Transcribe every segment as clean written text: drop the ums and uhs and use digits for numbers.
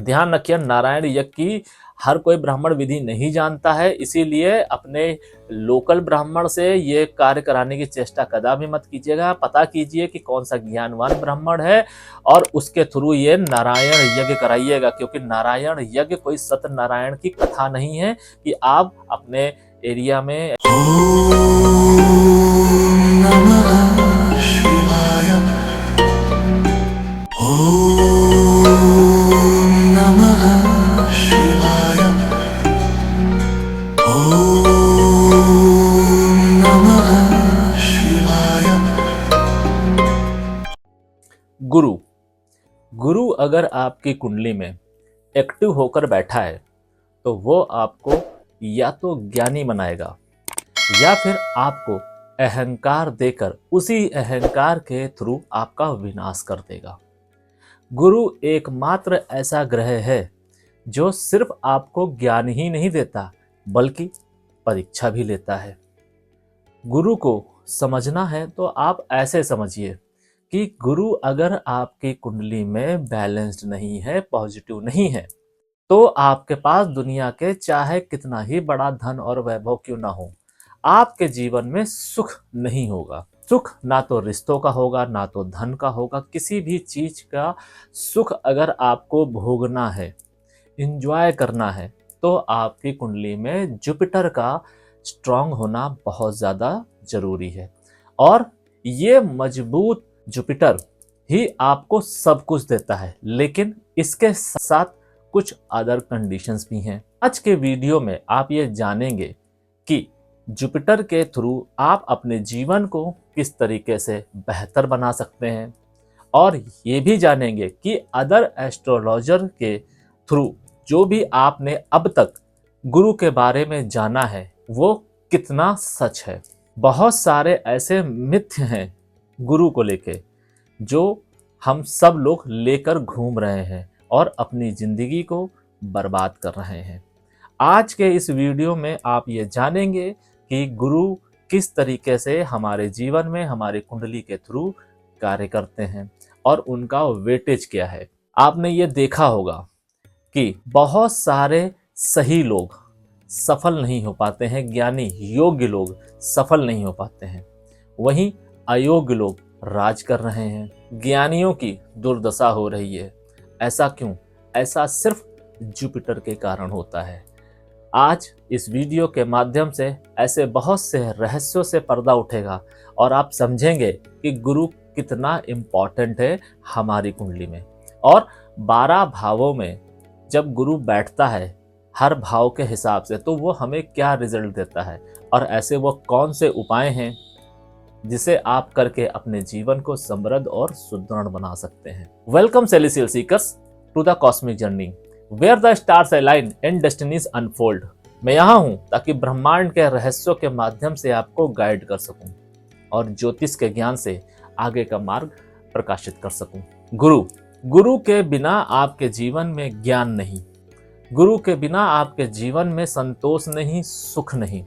ध्यान रखिए, नारायण यज्ञ की हर कोई ब्राह्मण विधि नहीं जानता है, इसीलिए अपने लोकल ब्राह्मण से ये कार्य कराने की चेष्टा कदापि मत कीजिएगा। पता कीजिए कि कौन सा ज्ञानवान ब्राह्मण है और उसके थ्रू ये नारायण यज्ञ कराइएगा, क्योंकि नारायण यज्ञ कोई सत्यनारायण की कथा नहीं है कि आप अपने एरिया में गुरु गुरु अगर आपकी कुंडली में एक्टिव होकर बैठा है तो वो आपको या तो ज्ञानी बनाएगा या फिर आपको अहंकार देकर उसी अहंकार के थ्रू आपका विनाश कर देगा। गुरु एकमात्र ऐसा ग्रह है जो सिर्फ आपको ज्ञान ही नहीं देता बल्कि परीक्षा भी लेता है। गुरु को समझना है तो आप ऐसे समझिए कि गुरु अगर आपकी कुंडली में बैलेंस्ड नहीं है, पॉजिटिव नहीं है, तो आपके पास दुनिया के चाहे कितना ही बड़ा धन और वैभव क्यों ना हो, आपके जीवन में सुख नहीं होगा। सुख ना तो रिश्तों का होगा, ना तो धन का होगा। किसी भी चीज का सुख अगर आपको भोगना है, इंजॉय करना है, तो आपकी कुंडली में जुपिटर का स्ट्रांग होना बहुत ज्यादा जरूरी है। और ये मजबूत जुपिटर ही आपको सब कुछ देता है, लेकिन इसके साथ कुछ अदर कंडीशंस भी हैं। आज के वीडियो में आप ये जानेंगे कि जुपिटर के थ्रू आप अपने जीवन को किस तरीके से बेहतर बना सकते हैं, और ये भी जानेंगे कि अदर एस्ट्रोलॉजर के थ्रू जो भी आपने अब तक गुरु के बारे में जाना है वो कितना सच है। बहुत सारे ऐसे मिथ्य हैं गुरु को लेके जो हम सब लोग लेकर घूम रहे हैं और अपनी जिंदगी को बर्बाद कर रहे हैं। आज के इस वीडियो में आप ये जानेंगे कि गुरु किस तरीके से हमारे जीवन में हमारी कुंडली के थ्रू कार्य करते हैं और उनका वेटेज क्या है। आपने ये देखा होगा कि बहुत सारे सही लोग सफल नहीं हो पाते हैं, ज्ञानी योग्य लोग सफल नहीं हो पाते हैं, वहीं अयोग्य लोग राज कर रहे हैं। ज्ञानियों की दुर्दशा हो रही है। ऐसा क्यों? ऐसा सिर्फ जुपिटर के कारण होता है। आज इस वीडियो के माध्यम से ऐसे बहुत से रहस्यों से पर्दा उठेगा और आप समझेंगे कि गुरु कितना इम्पोर्टेंट है हमारी कुंडली में। और 12 भावों में जब गुरु बैठता है हर भाव के हिसाब से, तो वो हमें क्या रिजल्ट देता है और ऐसे वो कौन से उपाय हैं जिसे आप करके अपने जीवन को समृद्ध और सुदृढ़ बना सकते हैं। Welcome celestial seekers to the cosmic journey where the stars align and destinies unfold. मैं यहाँ हूँ ताकि ब्रह्मांड के रहस्यों के माध्यम से आपको गाइड कर सकूं और ज्योतिष के ज्ञान से आगे का मार्ग प्रकाशित कर सकूं। गुरु के बिना आपके जीवन में ज्ञान नहीं, गुरु के बिना आपके जीवन में संतोष नहीं, सुख नहीं।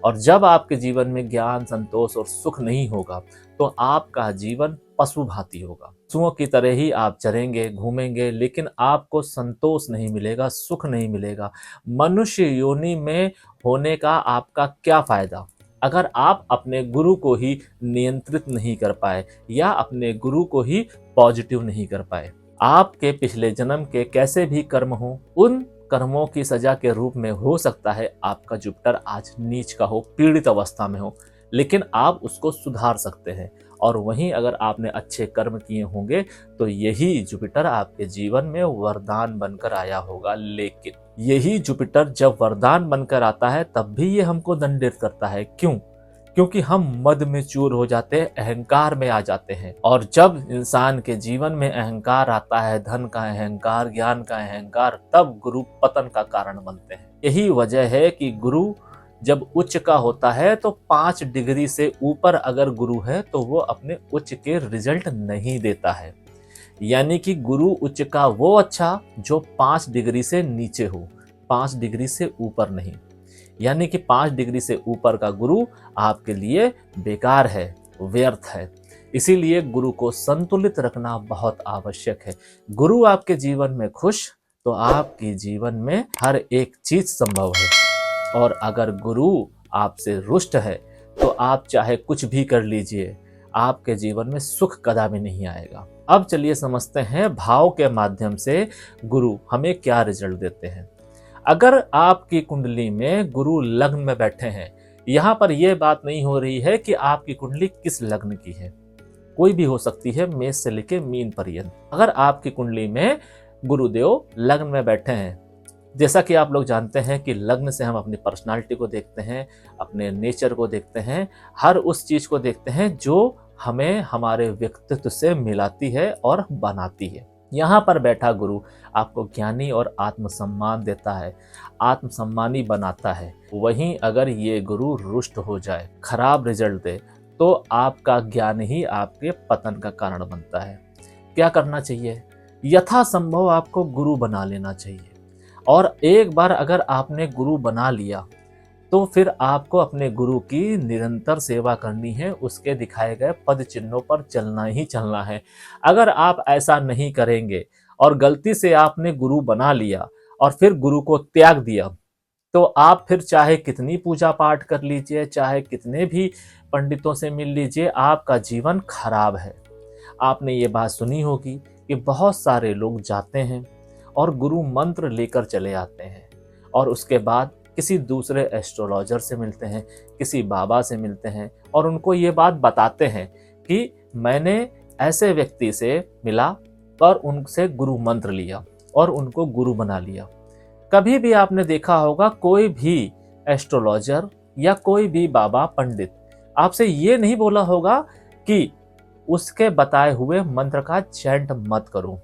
और जब आपके जीवन में ज्ञान, संतोष और सुख नहीं होगा तो आपका जीवन पशु भांति होगा। पशुओं की तरह ही आप चरेंगे, घूमेंगे, लेकिन आपको संतोष नहीं मिलेगा, सुख नहीं मिलेगा। मनुष्य योनि में होने का आपका क्या फायदा अगर आप अपने गुरु को ही नियंत्रित नहीं कर पाए या अपने गुरु को ही पॉजिटिव नहीं कर पाए। आपके पिछले जन्म के कैसे भी कर्म हो, उन कर्मों की सजा के रूप में हो सकता है आपका जुपिटर आज नीच का हो, पीड़ित अवस्था में हो, लेकिन आप उसको सुधार सकते हैं। और वहीं अगर आपने अच्छे कर्म किए होंगे तो यही जुपिटर आपके जीवन में वरदान बनकर आया होगा। लेकिन यही जुपिटर जब वरदान बनकर आता है तब भी ये हमको दंडित करता है। क्यों? क्योंकि हम मद में चूर हो जाते हैं, अहंकार में आ जाते हैं। और जब इंसान के जीवन में अहंकार आता है, धन का अहंकार, ज्ञान का अहंकार, तब गुरु पतन का कारण बनते हैं। यही वजह है कि गुरु जब उच्च का होता है तो 5 डिग्री से ऊपर अगर गुरु है तो वो अपने उच्च के रिजल्ट नहीं देता है। यानी कि गुरु उच्च का वो अच्छा जो 5 डिग्री से नीचे हो, 5 डिग्री से ऊपर नहीं। यानी कि 5 डिग्री से ऊपर का गुरु आपके लिए बेकार है, व्यर्थ है। इसीलिए गुरु को संतुलित रखना बहुत आवश्यक है। गुरु आपके जीवन में खुश तो आपके जीवन में हर एक चीज संभव है। और अगर गुरु आपसे रुष्ट है तो आप चाहे कुछ भी कर लीजिए, आपके जीवन में सुख कदापि नहीं आएगा। अब चलिए समझते हैं भाव के माध्यम से गुरु हमें क्या रिजल्ट देते हैं। अगर आपकी कुंडली में गुरु लग्न में बैठे हैं, यहाँ पर यह बात नहीं हो रही है कि आपकी कुंडली किस लग्न की है, कोई भी हो सकती है, मेष से लेकर मीन पर्यंत। अगर आपकी कुंडली में गुरुदेव लग्न में बैठे हैं, जैसा कि आप लोग जानते हैं कि लग्न से हम अपनी पर्सनालिटी को देखते हैं, अपने नेचर को देखते हैं, हर उस चीज को देखते हैं जो हमें हमारे व्यक्तित्व से मिलाती है और बनाती है। यहाँ पर बैठा गुरु आपको ज्ञानी और आत्मसम्मान देता है, आत्मसम्मानी बनाता है। वहीं अगर ये गुरु रुष्ट हो जाए, खराब रिजल्ट दे, तो आपका ज्ञान ही आपके पतन का कारण बनता है। क्या करना चाहिए? यथासंभव आपको गुरु बना लेना चाहिए। और एक बार अगर आपने गुरु बना लिया तो फिर आपको अपने गुरु की निरंतर सेवा करनी है, उसके दिखाए गए पद चिन्हों पर चलना ही चलना है। अगर आप ऐसा नहीं करेंगे और गलती से आपने गुरु बना लिया और फिर गुरु को त्याग दिया, तो आप फिर चाहे कितनी पूजा पाठ कर लीजिए, चाहे कितने भी पंडितों से मिल लीजिए, आपका जीवन खराब है। आपने ये बात सुनी होगी कि बहुत सारे लोग जाते हैं और गुरु मंत्र लेकर चले आते हैं और उसके बाद किसी दूसरे एस्ट्रोलॉजर से मिलते हैं, किसी बाबा से मिलते हैं और उनको ये बात बताते हैं कि मैंने ऐसे व्यक्ति से मिला और उनसे गुरु मंत्र लिया और उनको गुरु बना लिया। कभी भी आपने देखा होगा कोई भी एस्ट्रोलॉजर या कोई भी बाबा पंडित आपसे ये नहीं बोला होगा कि उसके बताए हुए मंत्र का चैंट मत करो।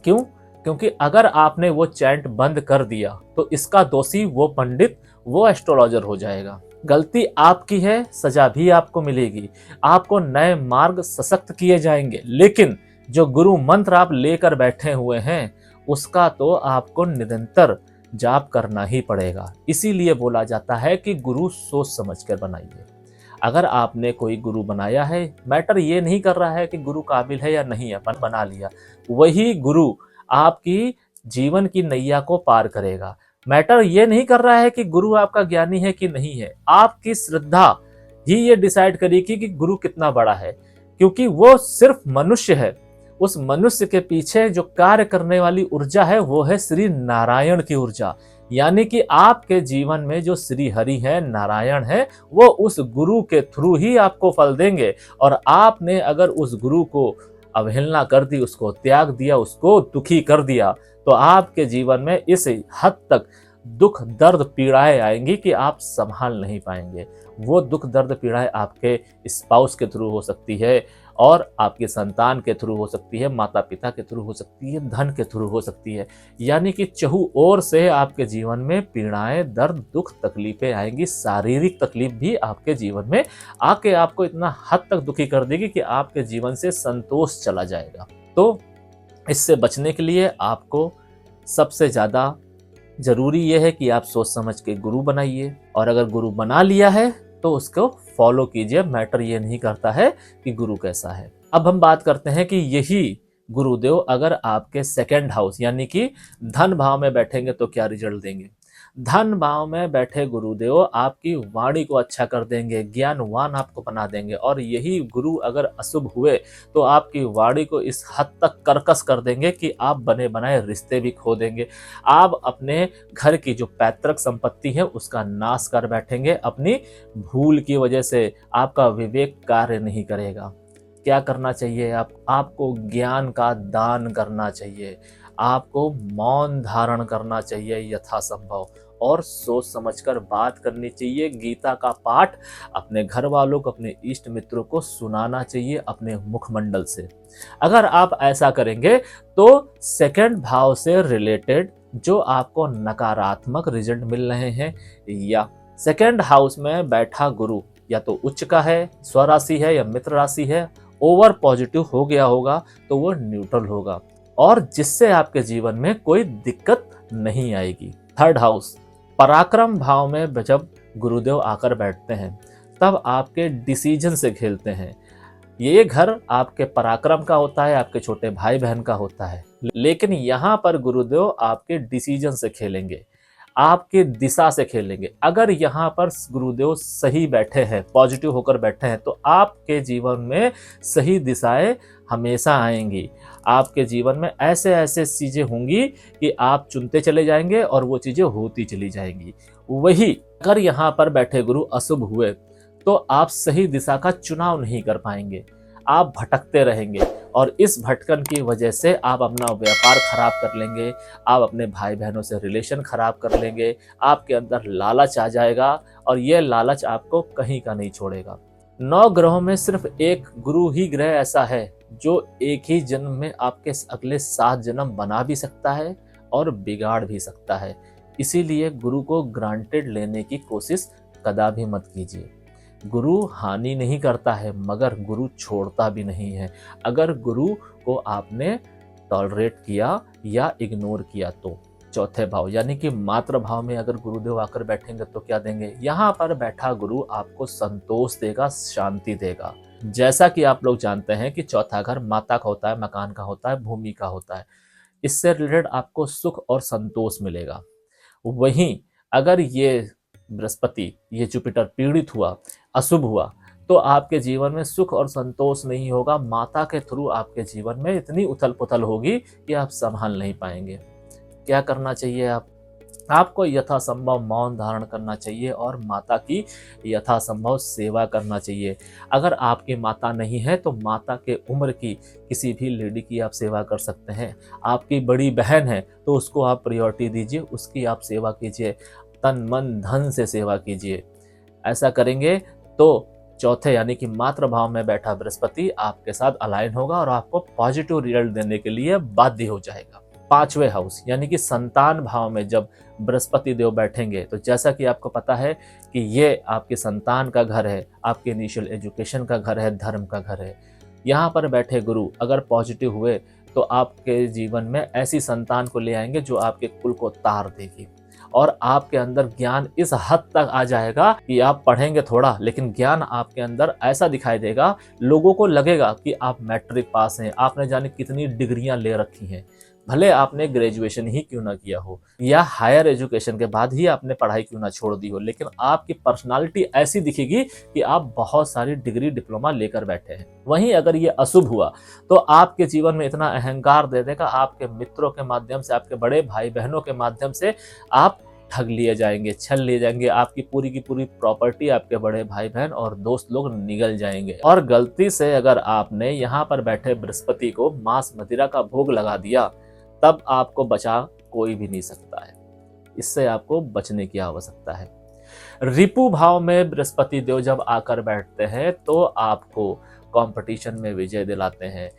क्यों? क्योंकि अगर आपने वो चैंट बंद कर दिया तो इसका दोषी वो पंडित, वो एस्ट्रोलॉजर हो जाएगा। गलती आपकी है, सजा भी आपको मिलेगी, आपको नए मार्ग सशक्त किए जाएंगे। लेकिन जो गुरु मंत्र आप लेकर बैठे हुए हैं उसका तो आपको निरंतर जाप करना ही पड़ेगा। इसीलिए बोला जाता है कि गुरु सोच समझ कर बनाइए। अगर आपने कोई गुरु बनाया है, मैटर ये नहीं कर रहा है कि गुरु काबिल है या नहीं है, बना लिया, वही गुरु आपकी जीवन की नैया को पार करेगा। मैटर ये नहीं कर रहा है कि गुरु आपका ज्ञानी है कि नहीं है, आपकी श्रद्धा ही ये डिसाइड करेगी कि गुरु कितना बड़ा है। क्योंकि वो सिर्फ मनुष्य है, उस मनुष्य के पीछे जो कार्य करने वाली ऊर्जा है वो है श्री नारायण की ऊर्जा। यानी कि आपके जीवन में जो श्री हरि है, नारायण है, वो उस गुरु के थ्रू ही आपको फल देंगे। और आपने अगर उस गुरु को अवहेलना कर दी, उसको त्याग दिया, उसको दुखी कर दिया, तो आपके जीवन में इस हद तक दुख दर्द पीड़ाएं आएंगी कि आप संभाल नहीं पाएंगे। वो दुख दर्द पीड़ाएं आपके स्पाउस के थ्रू हो सकती है और आपके संतान के थ्रू हो सकती है, माता पिता के थ्रू हो सकती है, धन के थ्रू हो सकती है। यानी कि चहु ओर से आपके जीवन में पीड़ाएं, दर्द, दुख, तकलीफें आएंगी। शारीरिक तकलीफ भी आपके जीवन में आके आपको इतना हद तक दुखी कर देगी कि आपके जीवन से संतोष चला जाएगा। तो इससे बचने के लिए आपको सबसे ज्यादा जरूरी यह है कि आप सोच समझ के गुरु बनाइए, और अगर गुरु बना लिया है तो उसको फॉलो कीजिए। मैटर ये नहीं करता है कि गुरु कैसा है। अब हम बात करते हैं कि यही गुरुदेव अगर आपके सेकंड हाउस यानी कि धन भाव में बैठेंगे तो क्या रिजल्ट देंगे। धन भाव में बैठे गुरुदेव आपकी वाणी को अच्छा कर देंगे, ज्ञानवान आपको बना देंगे। और यही गुरु अगर अशुभ हुए तो आपकी वाणी को इस हद तक कर्कश कर देंगे कि आप बने बनाए रिश्ते भी खो देंगे। आप अपने घर की जो पैतृक संपत्ति है उसका नाश कर बैठेंगे। अपनी भूल की वजह से आपका विवेक कार्य नहीं करेगा। क्या करना चाहिए? आपको ज्ञान का दान करना चाहिए, आपको मौन धारण करना चाहिए यथासंभव, और सोच समझकर बात करनी चाहिए। गीता का पाठ अपने घर वालों को, अपने इष्ट मित्रों को सुनाना चाहिए अपने मुखमंडल से। अगर आप ऐसा करेंगे तो सेकंड भाव से रिलेटेड जो आपको नकारात्मक रिजल्ट मिल रहे हैं, या सेकंड हाउस में बैठा गुरु या तो उच्च का है, स्वराशि है या मित्र राशि है, ओवर पॉजिटिव हो गया होगा तो वो न्यूट्रल होगा, और जिससे आपके जीवन में कोई दिक्कत नहीं आएगी। थर्ड हाउस पराक्रम भाव में जब गुरुदेव आकर बैठते हैं तब आपके डिसीजन से खेलते हैं। ये घर आपके पराक्रम का होता है, आपके छोटे भाई बहन का होता है। लेकिन यहाँ पर गुरुदेव आपके डिसीजन से खेलेंगे, आपके दिशा से खेलेंगे। अगर यहाँ पर गुरुदेव सही बैठे हैं, पॉजिटिव होकर बैठे हैं, तो आपके जीवन में सही दिशाएं हमेशा आएंगी। आपके जीवन में ऐसे ऐसे चीजें होंगी कि आप चुनते चले जाएंगे और वो चीजें होती चली जाएंगी। वही अगर यहाँ पर बैठे गुरु अशुभ हुए तो आप सही दिशा का चुनाव नहीं कर पाएंगे, आप भटकते रहेंगे और इस भटकन की वजह से आप अपना व्यापार खराब कर लेंगे, आप अपने भाई बहनों से रिलेशन खराब कर लेंगे, आपके अंदर लालच आ जाएगा और ये लालच आपको कहीं का नहीं छोड़ेगा। 9 ग्रहों में सिर्फ एक गुरु ही ग्रह ऐसा है जो एक ही जन्म में आपके अगले 7 जन्म बना भी सकता है और बिगाड़ भी सकता है। इसीलिए गुरु को ग्रांटेड लेने की कोशिश कदापि मत कीजिए। गुरु हानि नहीं करता है मगर गुरु छोड़ता भी नहीं है। अगर गुरु को आपने टॉलरेट किया या इग्नोर किया तो चौथे भाव यानी कि मातृ भाव में अगर गुरुदेव आकर बैठेंगे तो क्या देंगे? यहाँ पर बैठा गुरु आपको संतोष देगा, शांति देगा। जैसा कि आप लोग जानते हैं कि चौथा घर माता का होता है, मकान का होता है, भूमि का होता है। इससे रिलेटेड आपको सुख और संतोष मिलेगा। वहीं अगर ये बृहस्पति, ये जुपिटर पीड़ित हुआ, अशुभ हुआ, तो आपके जीवन में सुख और संतोष नहीं होगा। माता के थ्रू आपके जीवन में इतनी उथल पुथल होगी कि आप संभाल नहीं पाएंगे। क्या करना चाहिए? आपको यथासंभव मौन धारण करना चाहिए और माता की यथासंभव सेवा करना चाहिए। अगर आपकी माता नहीं है तो माता के उम्र की किसी भी लेडी की आप सेवा कर सकते हैं। आपकी बड़ी बहन है तो उसको आप प्रायोरिटी दीजिए, उसकी आप सेवा कीजिए, तन मन धन से सेवा कीजिए। ऐसा करेंगे तो चौथे यानी कि मातृ भाव में बैठा बृहस्पति आपके साथ अलाइन होगा और आपको पॉजिटिव रिजल्ट देने के लिए बाध्य हो जाएगा। 5वें हाउस यानी कि संतान भाव में जब बृहस्पति देव बैठेंगे तो जैसा कि आपको पता है कि ये आपके संतान का घर है, आपके इनिशियल एजुकेशन का घर है, धर्म का घर है। यहाँ पर बैठे गुरु अगर पॉजिटिव हुए तो आपके जीवन में ऐसी संतान को ले आएंगे जो आपके कुल को तार देगी और आपके अंदर ज्ञान इस हद तक आ जाएगा कि आप पढ़ेंगे थोड़ा लेकिन ज्ञान आपके अंदर ऐसा दिखाई देगा, लोगों को लगेगा कि आप मैट्रिक पास हैं, आपने जाने कितनी डिग्रियां ले रखी हैं, भले आपने ग्रेजुएशन ही क्यों ना किया हो या हायर एजुकेशन के बाद ही आपने पढ़ाई क्यों ना छोड़ दी हो, लेकिन आपकी पर्सनालिटी ऐसी दिखेगी कि आप बहुत सारी डिग्री डिप्लोमा लेकर बैठे हैं। वहीं अगर ये अशुभ हुआ तो आपके जीवन में इतना अहंकार दे देगा, आपके मित्रों के माध्यम से, आपके बड़े भाई बहनों के माध्यम से आप ठग लिए जाएंगे, छल लिए जाएंगे, आपकी पूरी की पूरी प्रॉपर्टी आपके बड़े भाई बहन और दोस्त लोग निगल जाएंगे। और गलती से अगर आपने यहाँ पर बैठे बृहस्पति को मांस मदिरा का भोग लगा दिया तब आपको बचा कोई भी नहीं सकता है। इससे आपको बचने की आवश्यकता है। रिपु भाव में बृहस्पति देव जब आकर बैठते हैं तो आपको कंपटीशन में विजय दिलाते हैं।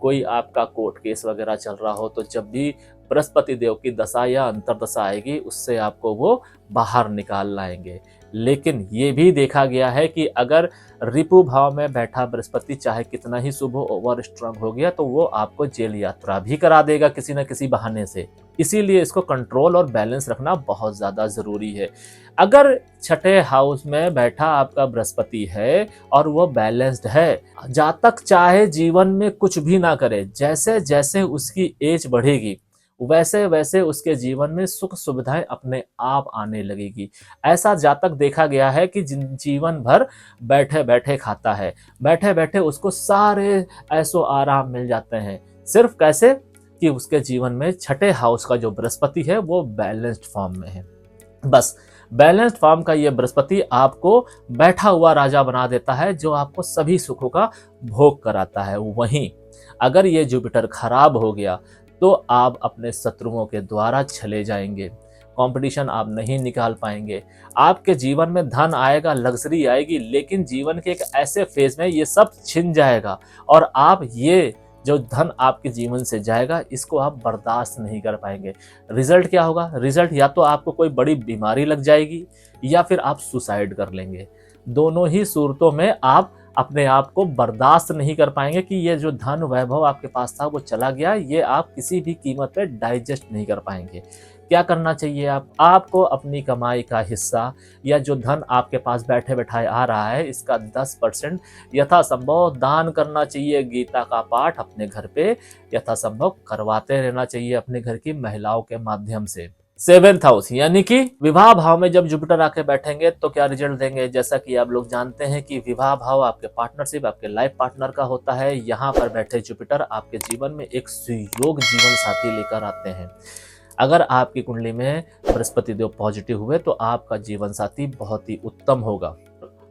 कोई आपका कोर्ट केस वगैरह चल रहा हो तो जब भी बृहस्पति देव की दशा या अंतरदशा आएगी उससे आपको वो बाहर निकाल लाएंगे। लेकिन ये भी देखा गया है कि अगर रिपु भाव में बैठा बृहस्पति चाहे कितना ही शुभ ओवर स्ट्रांग हो गया तो वो आपको जेल यात्रा भी करा देगा किसी न किसी बहाने से। इसीलिए इसको कंट्रोल और बैलेंस रखना बहुत ज्यादा जरूरी है। अगर छठे हाउस में बैठा आपका बृहस्पति है और वो बैलेंस्ड है, जातक चाहे जीवन में कुछ भी ना करे, जैसे जैसे उसकी एज बढ़ेगी वैसे वैसे उसके जीवन में सुख सुविधाएं अपने आप आने लगेगी। ऐसा जातक देखा गया है कि जीवन भर बैठे बैठे खाता है, बैठे बैठे उसको सारे ऐसो आराम मिल जाते हैं। सिर्फ कैसे कि उसके जीवन में छठे हाउस का जो बृहस्पति है वो बैलेंस्ड फॉर्म में है। बस बैलेंस्ड फॉर्म का ये बृहस्पति आपको बैठा हुआ राजा बना देता है जो आपको सभी सुखों का भोग कराता है। वहीं अगर ये जुपिटर खराब हो गया तो आप अपने शत्रुओं के द्वारा छले जाएंगे, कंपटीशन आप नहीं निकाल पाएंगे। आपके जीवन में धन आएगा, लग्जरी आएगी, लेकिन जीवन के एक ऐसे फेज में ये सब छिन जाएगा और आप ये जो धन आपके जीवन से जाएगा इसको आप बर्दाश्त नहीं कर पाएंगे। रिजल्ट क्या होगा? रिजल्ट या तो आपको कोई बड़ी बीमारी लग जाएगी या फिर आप सुसाइड कर लेंगे। दोनों ही सूरतों में आप अपने आप को बर्दाश्त नहीं कर पाएंगे कि ये जो धन वैभव आपके पास था वो चला गया, ये आप किसी भी कीमत पे डाइजेस्ट नहीं कर पाएंगे। क्या करना चाहिए? आपको अपनी कमाई का हिस्सा या जो धन आपके पास बैठे बैठाए आ रहा है इसका 10% यथासंभव दान करना चाहिए। गीता का पाठ अपने घर पे यथासंभव करवाते रहना चाहिए अपने घर की महिलाओं के माध्यम से। 7th हाउस यानी कि विवाह भाव में जब जुपिटर आके बैठेंगे तो क्या रिजल्ट देंगे? जैसा कि आप लोग जानते हैं कि विवाह भाव आपके पार्टनरशिप, आपके लाइफ पार्टनर का होता है। यहाँ पर बैठे जुपिटर आपके जीवन में एक सुयोग जीवन साथी लेकर आते हैं। अगर आपकी कुंडली में बृहस्पति देव पॉजिटिव हुए तो आपका जीवन साथी बहुत ही उत्तम होगा।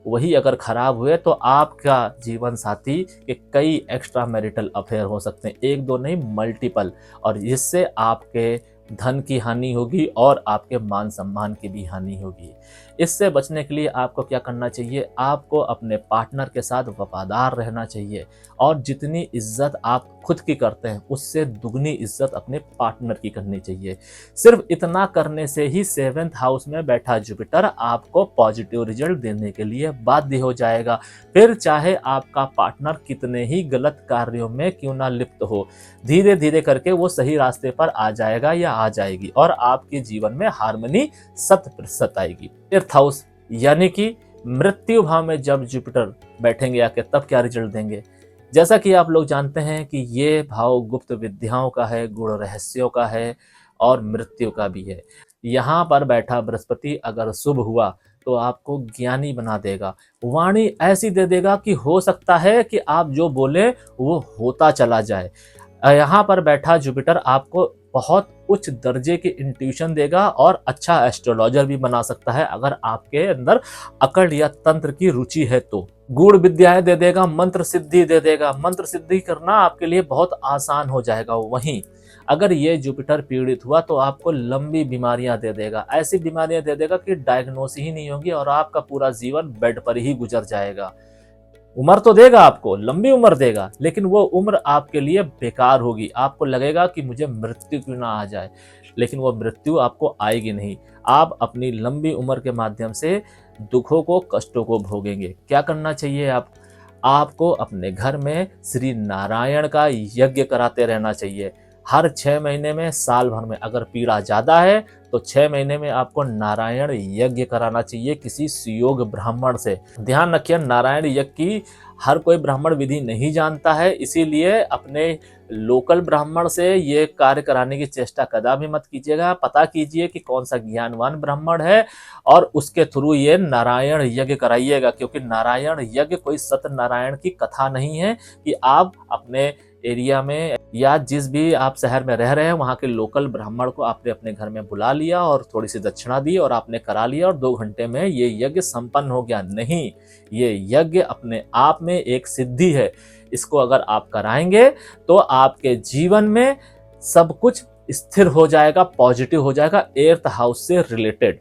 वही अगर खराब हुए तो आपका जीवन साथी के कई एक्स्ट्रा मैरिटल अफेयर हो सकते हैं, एक दो नहीं मल्टीपल, और जिससे आपके धन की हानि होगी और आपके मान सम्मान की भी हानि होगी। इससे बचने के लिए आपको क्या करना चाहिए? आपको अपने पार्टनर के साथ वफादार रहना चाहिए और जितनी इज्जत आप खुद की करते हैं उससे दुगनी इज्जत अपने पार्टनर की करनी चाहिए। सिर्फ इतना करने से ही 7th हाउस में बैठा जुपिटर आपको पॉजिटिव रिजल्ट देने के लिए बाध्य हो जाएगा। फिर चाहे आपका पार्टनर कितने ही गलत कार्यों में क्यों ना लिप्त हो, धीरे धीरे करके वो सही रास्ते पर आ जाएगा या आ जाएगी और आपके जीवन में हार्मनी 100% आएगी। 8th हाउस यानी कि मृत्यु भाव में जब जुपिटर बैठेंगे आके तब क्या रिजल्ट देंगे? जैसा कि आप लोग जानते हैं कि ये भाव गुप्त विद्याओं का है, गुण रहस्यों का है और मृत्यु का भी है। यहाँ पर बैठा बृहस्पति अगर शुभ हुआ तो आपको ज्ञानी बना देगा, वाणी ऐसी दे देगा कि हो सकता है कि आप जो बोले वो होता चला जाए। यहाँ पर बैठा जुपिटर आपको बहुत उच्च दर्जे की इंट्यूशन देगा और अच्छा एस्ट्रोलॉजर भी बना सकता है अगर आपके अंदर अकड़ या तंत्र की रुचि है तो। गूढ़ विद्याएं दे देगा, मंत्र सिद्धि दे देगा, मंत्र सिद्धि करना आपके लिए बहुत आसान हो जाएगा। वहीं अगर ये जुपिटर पीड़ित हुआ तो आपको लंबी बीमारियां दे देगा, ऐसी बीमारियां दे देगा कि डायग्नोसिस ही नहीं होगी और आपका पूरा जीवन बेड पर ही गुजर जाएगा। उम्र तो देगा, आपको लंबी उम्र देगा, लेकिन वो उम्र आपके लिए बेकार होगी। आपको लगेगा कि मुझे मृत्यु क्यों ना आ जाए, लेकिन वो मृत्यु आपको आएगी नहीं। आप अपनी लंबी उम्र के माध्यम से दुखों को, कष्टों को भोगेंगे। क्या करना चाहिए? आपको अपने घर में श्री नारायण का यज्ञ कराते रहना चाहिए। हर 6 महीने में, साल भर में अगर पीड़ा ज्यादा है तो 6 महीने में आपको नारायण यज्ञ कराना चाहिए किसी सुयोग ब्राह्मण से। ध्यान रखिए, नारायण यज्ञ की हर कोई ब्राह्मण विधि नहीं जानता है, इसीलिए अपने लोकल ब्राह्मण से ये कार्य कराने की चेष्टा कदापि मत कीजिएगा। पता कीजिए कि कौन सा ज्ञानवान ब्राह्मण है और उसके थ्रू ये नारायण यज्ञ कराइएगा, क्योंकि नारायण यज्ञ कोई सत्यनारायण की कथा नहीं है कि आप अपने एरिया में या जिस भी आप शहर में रह रहे हैं वहां के लोकल ब्राह्मण को आपने अपने घर में बुला लिया और थोड़ी सी दक्षिणा दी और आपने करा लिया और 2 घंटे में ये यज्ञ संपन्न हो गया। नहीं, ये यज्ञ अपने आप में एक सिद्धि है। इसको अगर आप कराएंगे तो आपके जीवन में सब कुछ स्थिर हो जाएगा, पॉजिटिव हो जाएगा, 8th हाउस से रिलेटेड।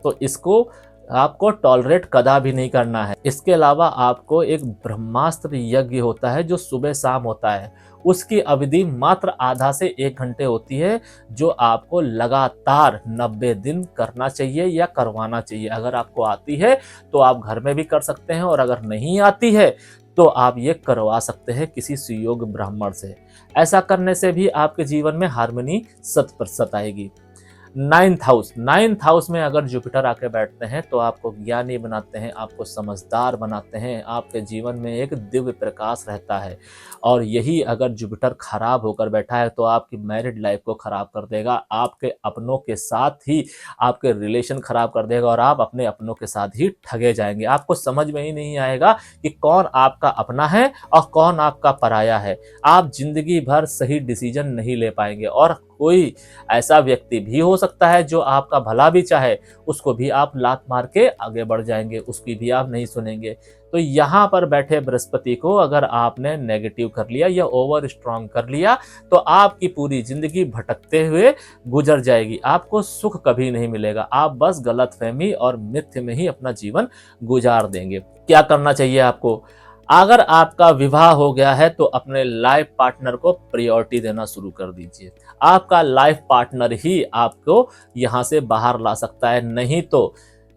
तो इसको आपको टॉलरेट कदापि नहीं करना है। इसके अलावा आपको एक ब्रह्मास्त्र यज्ञ होता है जो सुबह शाम होता है, उसकी अवधि मात्र आधा से 1 घंटे होती है, जो आपको लगातार 90 दिन करना चाहिए या करवाना चाहिए। अगर आपको आती है तो आप घर में भी कर सकते हैं और अगर नहीं आती है तो आप ये करवा सकते हैं किसी सुयोग ब्राह्मण से। ऐसा करने से भी आपके जीवन में हार्मनी 100% आएगी। 9th हाउस में अगर जुपिटर आके बैठते हैं तो आपको ज्ञानी बनाते हैं, आपको समझदार बनाते हैं, आपके जीवन में एक दिव्य प्रकाश रहता है। और यही अगर जुपिटर खराब होकर बैठा है तो आपकी मैरिड लाइफ को खराब कर देगा, आपके अपनों के साथ ही आपके रिलेशन खराब कर देगा और आप अपने अपनों के साथ ही ठगे जाएंगे। आपको समझ में ही नहीं आएगा कि कौन आपका अपना है और कौन आपका पराया है। आप जिंदगी भर सही डिसीजन नहीं ले पाएंगे और कोई ऐसा व्यक्ति भी हो सकता है जो आपका भला भी चाहे, उसको भी आप लात मार के आगे बढ़ जाएंगे, उसकी भी आप नहीं सुनेंगे। तो यहाँ पर बैठे बृहस्पति को अगर आपने नेगेटिव कर लिया या ओवर स्ट्रांग कर लिया तो आपकी पूरी जिंदगी भटकते हुए गुजर जाएगी, आपको सुख कभी नहीं मिलेगा। आप बस गलतफहमी और मिथ्य में ही अपना जीवन गुजार देंगे। क्या करना चाहिए आपको? अगर आपका विवाह हो गया है तो अपने लाइफ पार्टनर को प्रायोरिटी देना शुरू कर दीजिए। आपका लाइफ पार्टनर ही आपको यहां से बाहर ला सकता है, नहीं तो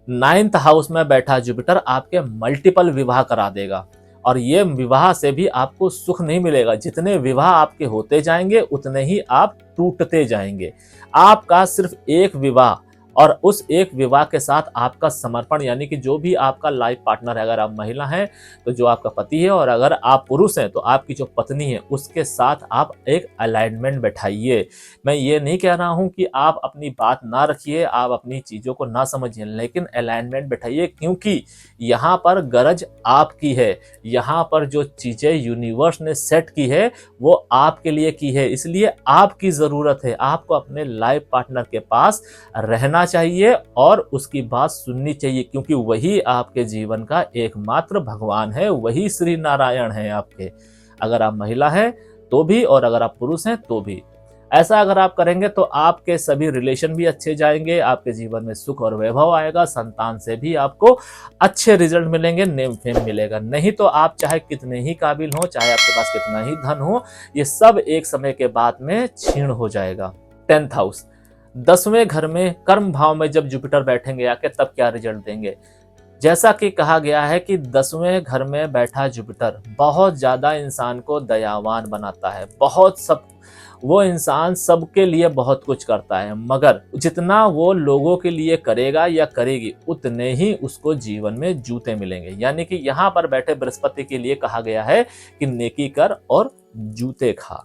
9th हाउस में बैठा जुपिटर आपके मल्टीपल विवाह करा देगा। और ये विवाह से भी आपको सुख नहीं मिलेगा। जितने विवाह आपके होते जाएंगे उतने ही आप टूटते जाएंगे। आपका सिर्फ एक विवाह और उस एक विवाह के साथ आपका समर्पण, यानी कि जो भी आपका लाइफ पार्टनर है, अगर आप महिला हैं तो जो आपका पति है, और अगर आप पुरुष हैं तो आपकी जो पत्नी है, उसके साथ आप एक अलाइनमेंट बैठाइए। मैं ये नहीं कह रहा हूं कि आप अपनी बात ना रखिए, आप अपनी चीज़ों को ना समझिए, लेकिन अलाइनमेंट बैठाइए, क्योंकि यहाँ पर गरज आपकी है। यहाँ पर जो चीज़ें यूनिवर्स ने सेट की है वो आपके लिए की है, इसलिए आपकी ज़रूरत है। आपको अपने लाइफ पार्टनर के पास रहना चाहिए और उसकी बात सुननी चाहिए, क्योंकि वही आपके जीवन का एकमात्र भगवान है, वही श्री नारायण है आपके। अगर आप महिला हैं तो भी और अगर आप पुरुष हैं तो भी। ऐसा अगर आप करेंगे तो आपके सभी रिलेशन भी अच्छे जाएंगे, आपके जीवन में सुख और वैभव आएगा, संतान से भी आपको अच्छे रिजल्ट मिलेंगे, नेम फेम मिलेगा। नहीं तो आप चाहे कितने ही काबिल हो, चाहे आपके पास कितना ही धन हो, ये सब एक समय के बाद में क्षीण हो जाएगा। 10th हाउस, 10वें घर में कर्म भाव में जब जुपिटर बैठेंगे आके, तब क्या रिजल्ट देंगे। जैसा कि कहा गया है कि 10वें घर में बैठा जुपिटर बहुत ज्यादा इंसान को दयावान बनाता है, बहुत सब वो इंसान सबके लिए बहुत कुछ करता है, मगर जितना वो लोगों के लिए करेगा या करेगी उतने ही उसको जीवन में जूते मिलेंगे। यानी कि यहाँ पर बैठे बृहस्पति के लिए कहा गया है कि नेकी कर और जूते खा।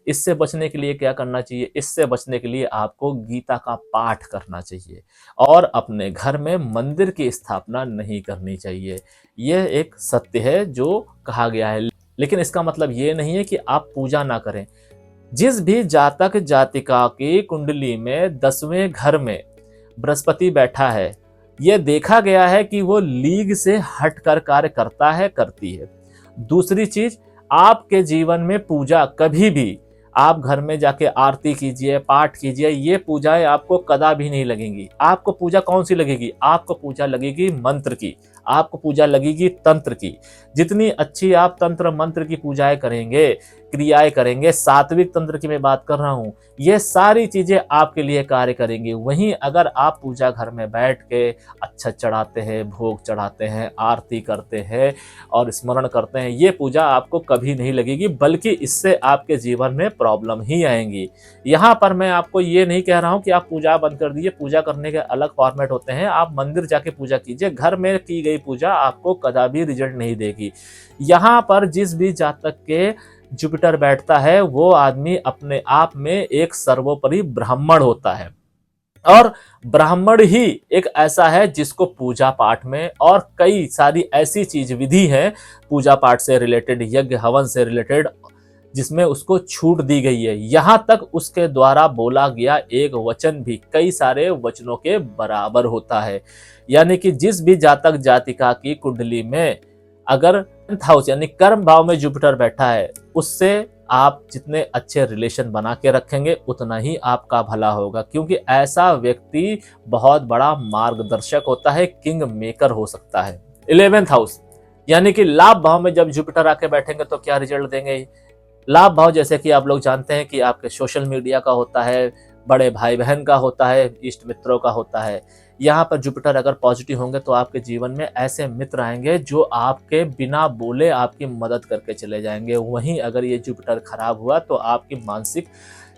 इससे बचने के लिए क्या करना चाहिए? इससे बचने के लिए आपको गीता का पाठ करना चाहिए और अपने घर में मंदिर की स्थापना नहीं करनी चाहिए। यह एक सत्य है जो कहा गया है, लेकिन इसका मतलब ये नहीं है कि आप पूजा ना करें। जिस भी जातक जातिका की कुंडली में 10वें घर में बृहस्पति बैठा है, यह देखा गया है कि वो लीग से हटकर कार्य करता है, करती है। दूसरी चीज, आपके जीवन में पूजा कभी भी आप घर में जाके आरती कीजिए, पाठ कीजिए, ये पूजाएं आपको कदा भी नहीं लगेंगी। आपको पूजा कौन सी लगेगी? आपको पूजा लगेगी मंत्र की, आपको पूजा लगेगी तंत्र की। जितनी अच्छी आप तंत्र मंत्र की पूजाएं करेंगे, क्रियाएं करेंगे, सात्विक तंत्र की मैं बात कर रहा हूं, ये सारी चीजें आपके लिए कार्य करेंगी। वहीं अगर आप पूजा घर में बैठ के अच्छा चढ़ाते हैं, भोग चढ़ाते हैं, आरती करते हैं और स्मरण करते हैं, ये पूजा आपको कभी नहीं लगेगी, बल्कि इससे आपके जीवन में प्रॉब्लम ही आएंगी। यहाँ पर मैं आपको ये नहीं कह रहा हूँ कि आप पूजा बंद कर दीजिए, पूजा करने के अलग फॉर्मेट होते हैं, आप मंदिर जाके पूजा कीजिए। घर में की गई पूजा आपको कदापि रिजल्ट नहीं देगी। यहाँ पर जिस भी जातक के जुपिटर बैठता है वो आदमी अपने आप में एक सर्वोपरि ब्राह्मण होता है, और ब्राह्मण ही एक ऐसा है जिसको पूजा पाठ में और कई सारी ऐसी चीज विधि है पूजा पाठ से रिलेटेड, यज्ञ हवन से रिलेटेड, जिसमें उसको छूट दी गई है। यहां तक उसके द्वारा बोला गया एक वचन भी कई सारे वचनों के बराबर होता है। यानी कि जिस भी जातक जातिका की कुंडली में अगर 10th हाउस यानी कर्म भाव में जुपिटर बैठा है, उससे आप जितने अच्छे रिलेशन बना के रखेंगे उतना ही आपका भला होगा, क्योंकि ऐसा व्यक्ति बहुत बड़ा मार्गदर्शक होता है, किंग मेकर हो सकता है। 11th हाउस यानी कि लाभ भाव में जब जुपिटर आके बैठेंगे तो क्या रिजल्ट देंगे। लाभ भाव जैसे कि आप लोग जानते हैं कि आपके सोशल मीडिया का होता है, बड़े भाई बहन का होता है, इष्ट मित्रों का होता है। यहाँ पर जुपिटर अगर पॉजिटिव होंगे तो आपके जीवन में ऐसे मित्र आएंगे जो आपके बिना बोले आपकी मदद करके चले जाएंगे। वहीं अगर ये जुपिटर खराब हुआ तो आपकी मानसिक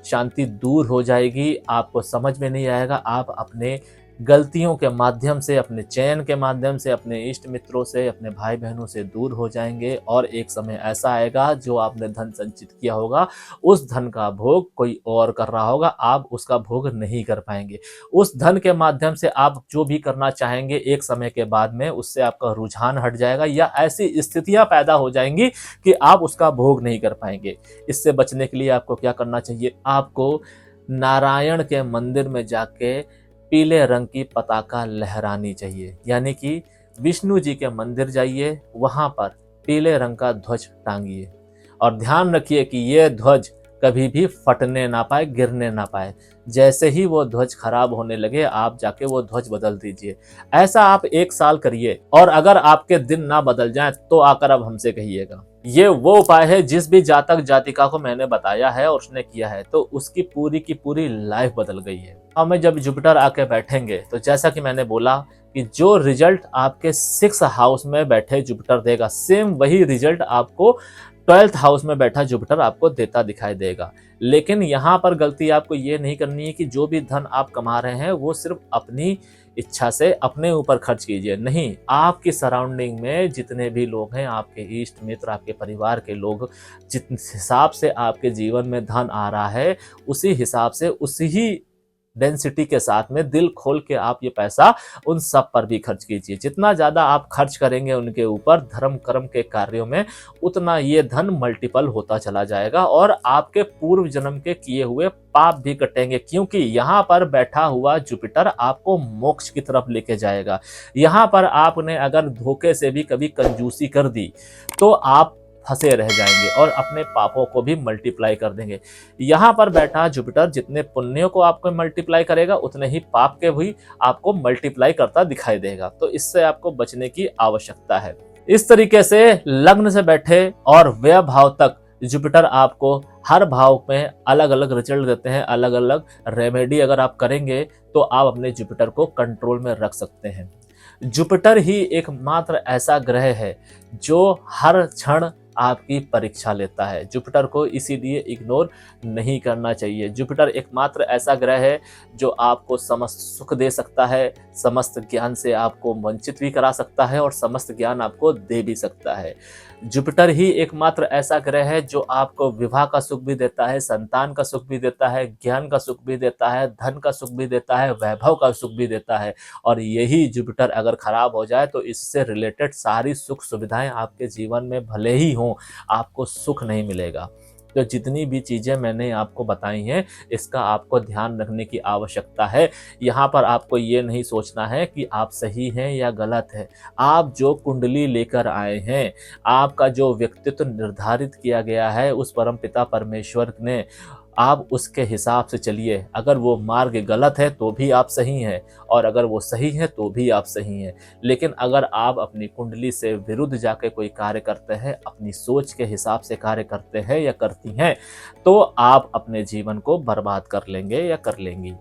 शांति दूर हो जाएगी, आपको समझ में नहीं आएगा, आप अपने गलतियों के माध्यम से, अपने चयन के माध्यम से, अपने इष्ट मित्रों से, अपने भाई बहनों से दूर हो जाएंगे। और एक समय ऐसा आएगा जो आपने धन संचित किया होगा, उस धन का भोग कोई और कर रहा होगा, आप उसका भोग नहीं कर पाएंगे। उस धन के माध्यम से आप जो भी करना चाहेंगे एक समय के बाद में उससे आपका रुझान हट जाएगा, या ऐसी स्थितियां पैदा हो जाएंगी कि आप उसका भोग नहीं कर पाएंगे। इससे बचने के लिए आपको क्या करना चाहिए? आपको नारायण के मंदिर में जाके पीले रंग की पताका लहरानी चाहिए। यानी कि विष्णु जी के मंदिर जाइए, वहां पर पीले रंग का ध्वज टांगिए और ध्यान रखिए कि यह ध्वज कभी भी फटने ना पाए, गिरने ना पाए। जैसे ही वो ध्वज खराब होने लगे आप जाके वो ध्वज बदल दीजिए। ऐसा आप 1 साल करिए, और अगर आपके दिन ना बदल जाएं तो आकर अब हमसे कहिएगा। ये वो उपाय है जिस भी जातक जातिका को मैंने बताया है और उसने किया है तो उसकी पूरी की पूरी लाइफ बदल गई है। अब में जब जुपिटर आके बैठेंगे तो जैसा कि मैंने बोला कि जो रिजल्ट आपके 6 हाउस में बैठे जुपिटर देगा, सेम वही रिजल्ट आपको 12th हाउस में बैठा जुपिटर आपको देता दिखाई देगा। लेकिन यहाँ पर गलती आपको ये नहीं करनी है कि जो भी धन आप कमा रहे हैं वो सिर्फ अपनी इच्छा से अपने ऊपर खर्च कीजिए। नहीं, आपकी सराउंडिंग में जितने भी लोग हैं, आपके इष्ट मित्र, आपके परिवार के लोग, जिस हिसाब से आपके जीवन में धन आ रहा है, उसी हिसाब से उसी डेंसिटी के साथ में दिल खोल के आप ये पैसा उन सब पर भी खर्च कीजिए। जितना ज़्यादा आप खर्च करेंगे उनके ऊपर धर्म कर्म के कार्यों में, उतना ये धन मल्टीपल होता चला जाएगा और आपके पूर्व जन्म के किए हुए पाप भी कटेंगे, क्योंकि यहाँ पर बैठा हुआ जुपिटर आपको मोक्ष की तरफ लेके जाएगा। यहाँ पर आपने अगर धोखे से भी कभी कंजूसी कर दी तो आप फंसे रह जाएंगे और अपने पापों को भी मल्टीप्लाई कर देंगे। यहाँ पर बैठा जुपिटर जितने पुण्यों को आपको मल्टीप्लाई करेगा उतने ही पाप के भी आपको मल्टीप्लाई करता दिखाई देगा। तो इससे आपको बचने की आवश्यकता है। इस तरीके से लग्न से बैठे और व्यय भाव तक जुपिटर आपको हर भाव में अलग अलग रिजल्ट देते हैं। अलग अलग रेमेडी अगर आप करेंगे तो आप अपने जुपिटर को कंट्रोल में रख सकते हैं। जुपिटर ही एकमात्र ऐसा ग्रह है जो हर क्षण आपकी परीक्षा लेता है। जुपिटर को इसीलिए इग्नोर नहीं करना चाहिए। जुपिटर एकमात्र ऐसा ग्रह है जो आपको समस्त सुख दे सकता है, समस्त ज्ञान से आपको वंचित भी करा सकता है और समस्त ज्ञान आपको दे भी सकता है। जुपिटर ही एकमात्र ऐसा ग्रह है जो आपको विवाह का सुख भी देता है, संतान का सुख भी देता है, ज्ञान का सुख भी देता है, धन का सुख भी देता है, वैभव का सुख भी देता है। और यही जुपिटर अगर खराब हो जाए तो इससे रिलेटेड सारी सुख सुविधाएं आपके जीवन में भले ही हों, आपको सुख नहीं मिलेगा। तो जितनी भी चीज़ें मैंने आपको बताई हैं इसका आपको ध्यान रखने की आवश्यकता है। यहाँ पर आपको ये नहीं सोचना है कि आप सही हैं या गलत है। आप जो कुंडली लेकर आए हैं, आपका जो व्यक्तित्व निर्धारित किया गया है उस परमपिता परमेश्वर ने, आप उसके हिसाब से चलिए। अगर वो मार्ग गलत है तो भी आप सही हैं और अगर वो सही है तो भी आप सही हैं। लेकिन अगर आप अपनी कुंडली से विरुद्ध जाके कोई कार्य करते हैं, अपनी सोच के हिसाब से कार्य करते हैं या करती हैं, तो आप अपने जीवन को बर्बाद कर लेंगे या कर लेंगी।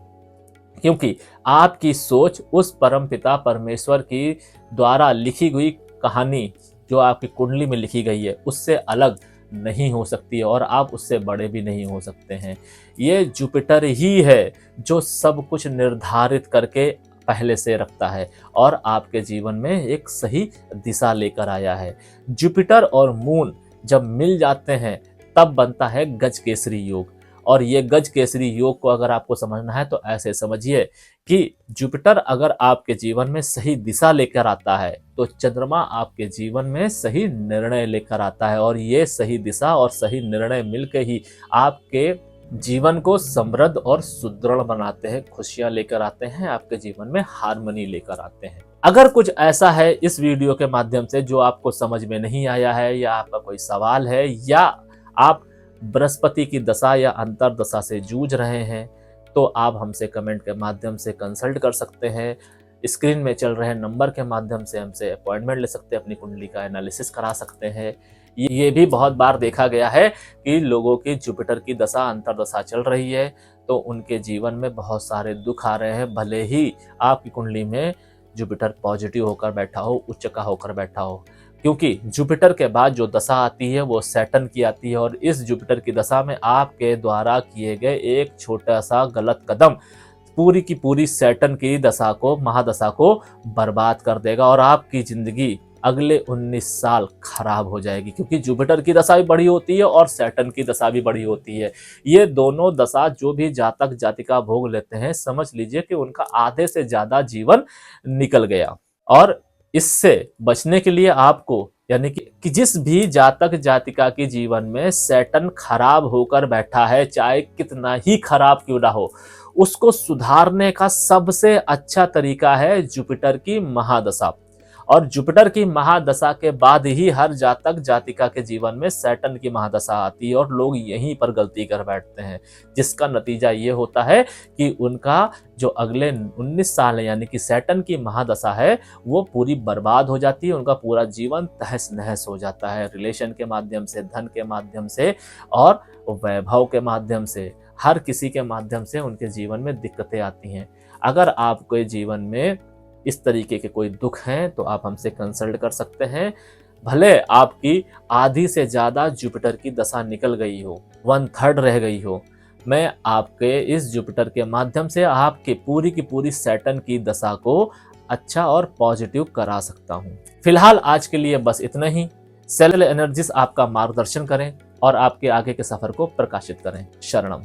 क्योंकि आपकी सोच उस परमपिता परमेश्वर की द्वारा लिखी हुई कहानी जो आपकी कुंडली में लिखी गई है उससे अलग नहीं हो सकती है और आप उससे बड़े भी नहीं हो सकते हैं। ये जुपिटर ही है जो सब कुछ निर्धारित करके पहले से रखता है और आपके जीवन में एक सही दिशा लेकर आया है। जुपिटर और मून जब मिल जाते हैं तब बनता है गज केसरी योग। और ये गज केसरी योग को अगर आपको समझना है तो ऐसे समझिए कि जुपिटर अगर आपके जीवन में सही दिशा लेकर आता है तो चंद्रमा आपके जीवन में सही निर्णय लेकर आता है और ये सही दिशा और सही निर्णय मिलकर ही आपके जीवन को समृद्ध और सुदृढ़ बनाते हैं, खुशियां लेकर आते हैं, आपके जीवन में हार्मनी लेकर आते हैं। अगर कुछ ऐसा है इस वीडियो के माध्यम से जो आपको समझ में नहीं आया है या आपका कोई सवाल है या आप बृहस्पति की दशा या अंतर दशा से जूझ रहे हैं तो आप हमसे कमेंट के माध्यम से कंसल्ट कर सकते हैं। स्क्रीन में चल रहे नंबर के माध्यम से हमसे अपॉइंटमेंट ले सकते हैं, अपनी कुंडली का एनालिसिस करा सकते हैं। ये भी बहुत बार देखा गया है कि लोगों की जुपिटर की दशा अंतर दशा चल रही है तो उनके जीवन में बहुत सारे दुख आ रहे हैं, भले ही आपकी कुंडली में जुपिटर पॉजिटिव होकर बैठा हो, उच्च का होकर बैठा हो। क्योंकि जुपिटर के बाद जो दशा आती है वो सैटर्न की आती है और इस जुपिटर की दशा में आपके द्वारा किए गए एक छोटा सा गलत कदम पूरी की पूरी सैटर्न की दशा को, महादशा को बर्बाद कर देगा और आपकी जिंदगी अगले 19 साल खराब हो जाएगी। क्योंकि जुपिटर की दशा भी बड़ी होती है और सैटर्न की दशा भी बड़ी होती है। ये दोनों दशा जो भी जातक जातिका भोग लेते हैं, समझ लीजिए कि उनका आधे से ज्यादा जीवन निकल गया। और इससे बचने के लिए आपको, यानी कि जिस भी जातक जातिका के जीवन में सैटर्न खराब होकर बैठा है, चाहे कितना ही खराब क्यों ना हो, उसको सुधारने का सबसे अच्छा तरीका है जुपिटर की महादशा। और जुपिटर की महादशा के बाद ही हर जातक जातिका के जीवन में सैटर्न की महादशा आती है और लोग यहीं पर गलती कर बैठते हैं, जिसका नतीजा ये होता है कि उनका जो अगले 19 साल है यानी कि सैटर्न की महादशा है वो पूरी बर्बाद हो जाती है। उनका पूरा जीवन तहस नहस हो जाता है, रिलेशन के माध्यम से, धन के माध्यम से और वैभव के माध्यम से, हर किसी के माध्यम से उनके जीवन में दिक्कतें आती हैं। अगर आपके जीवन में इस तरीके के कोई दुख हैं तो आप हमसे कंसल्ट कर सकते हैं। भले आपकी आधी से ज़्यादा जुपिटर की दशा निकल गई हो, 1/3 रह गई हो, मैं आपके इस जुपिटर के माध्यम से आपके पूरी की पूरी सैटर्न की दशा को अच्छा और पॉजिटिव करा सकता हूँ। फिलहाल आज के लिए बस इतना ही। सेल एनर्जीज आपका मार्गदर्शन करें और आपके आगे के सफर को प्रकाशित करें। शरणम।